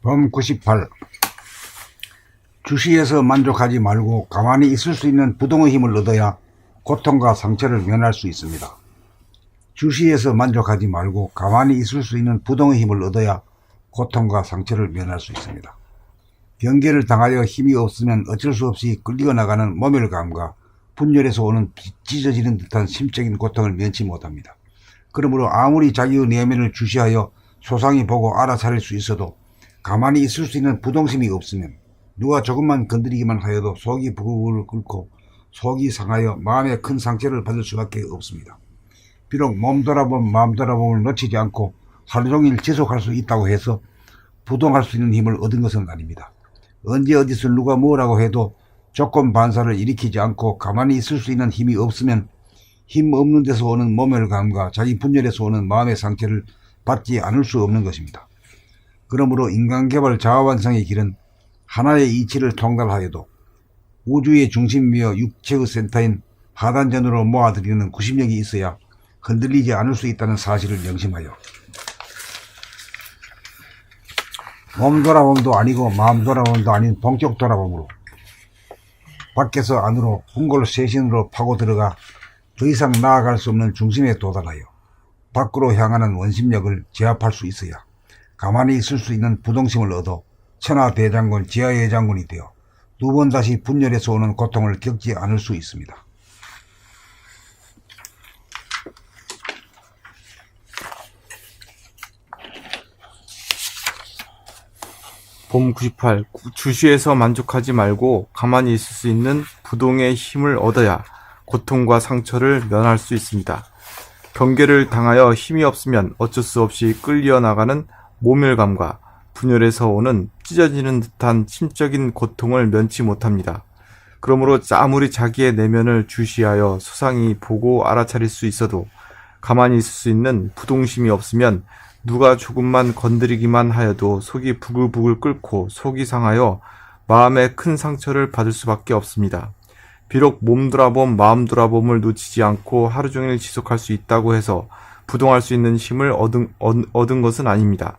범 98. 주시에서 만족하지 말고 가만히 있을 수 있는 부동의 힘을 얻어야 고통과 상처를 면할 수 있습니다. 주시에서 만족하지 말고 가만히 있을 수 있는 부동의 힘을 얻어야 고통과 상처를 면할 수 있습니다. 경계를 당하여 힘이 없으면 어쩔 수 없이 끌리어 나가는 모멸감과 분열에서 오는 찢어지는 듯한 심적인 고통을 면치 못합니다. 그러므로 아무리 자기의 내면을 주시하여 소상히 보고 알아차릴 수 있어도 가만히 있을 수 있는 부동심이 없으면 누가 조금만 건드리기만 하여도 속이 부글부글 끓고 속이 상하여 마음에 큰 상처를 받을 수밖에 없습니다. 비록 몸 돌아봄 마음 돌아봄을 놓치지 않고 하루 종일 지속할 수 있다고 해서 부동할 수 있는 힘을 얻은 것은 아닙니다. 언제 어디서 누가 뭐라고 해도 조건 반사를 일으키지 않고 가만히 있을 수 있는 힘이 없으면 힘 없는 데서 오는 모멸감과 자기 분열에서 오는 마음의 상처를 받지 않을 수 없는 것입니다. 그러므로 인간개발 자아완성의 길은 하나의 이치를 통달하여도 우주의 중심이며 육체의 센터인 하단전으로 모아들이는 구심력이 있어야 흔들리지 않을 수 있다는 사실을 명심하여 몸 돌아봄도 아니고 마음 돌아봄도 아닌 본격 돌아봄으로 밖에서 안으로 궁궐쇄신으로 파고 들어가 더 이상 나아갈 수 없는 중심에 도달하여 밖으로 향하는 원심력을 제압할 수 있어야 가만히 있을 수 있는 부동심을 얻어 천하대장군 지하예장군이 되어 두 번 다시 분열에서 오는 고통을 겪지 않을 수 있습니다. 봄 98. 주시에서 만족하지 말고 가만히 있을 수 있는 부동의 힘을 얻어야 고통과 상처를 면할 수 있습니다. 경계를 당하여 힘이 없으면 어쩔 수 없이 끌려 나가는 모멸감과 분열에서 오는 찢어지는 듯한 심적인 고통을 면치 못합니다. 그러므로 아무리 자기의 내면을 주시하여 소상히 보고 알아차릴 수 있어도 가만히 있을 수 있는 부동심이 없으면 누가 조금만 건드리기만 하여도 속이 부글부글 끓고 속이 상하여 마음에 큰 상처를 받을 수밖에 없습니다. 비록 몸 돌아봄 마음 돌아봄을 놓치지 않고 하루 종일 지속할 수 있다고 해서 부동할 수 있는 힘을 얻은 것은 아닙니다.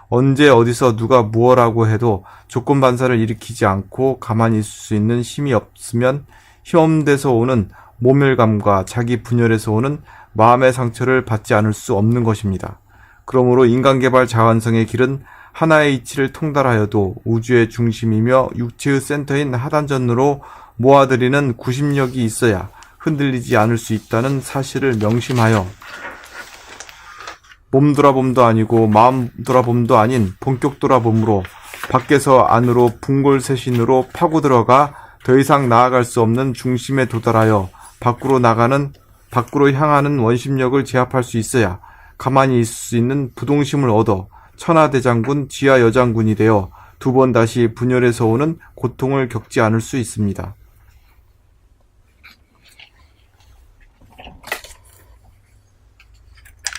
언제 어디서 누가 무엇라고 해도 조건 반사를 일으키지 않고 가만히 있을 수 있는 힘이 없으면 힘없는 데서 오는 모멸감과 자기 분열에서 오는 마음의 상처를 받지 않을 수 없는 것입니다. 그러므로 인간개발 자완성의 길은 하나의 이치를 통달하여도 우주의 중심이며 육체의 센터인 하단전으로 모아들이는 구심력이 있어야 흔들리지 않을 수 있다는 사실을 명심하여 몸 돌아봄도 아니고 마음 돌아봄도 아닌 본격 돌아봄으로 밖에서 안으로 궁궐쇄신으로 파고 들어가 더 이상 나아갈 수 없는 중심에 도달하여 밖으로 향하는 원심력을 제압할 수 있어야 가만히 있을 수 있는 부동심을 얻어 천하대장군 지하여장군이 되어 두 번 다시 분열에서 오는 고통을 겪지 않을 수 있습니다.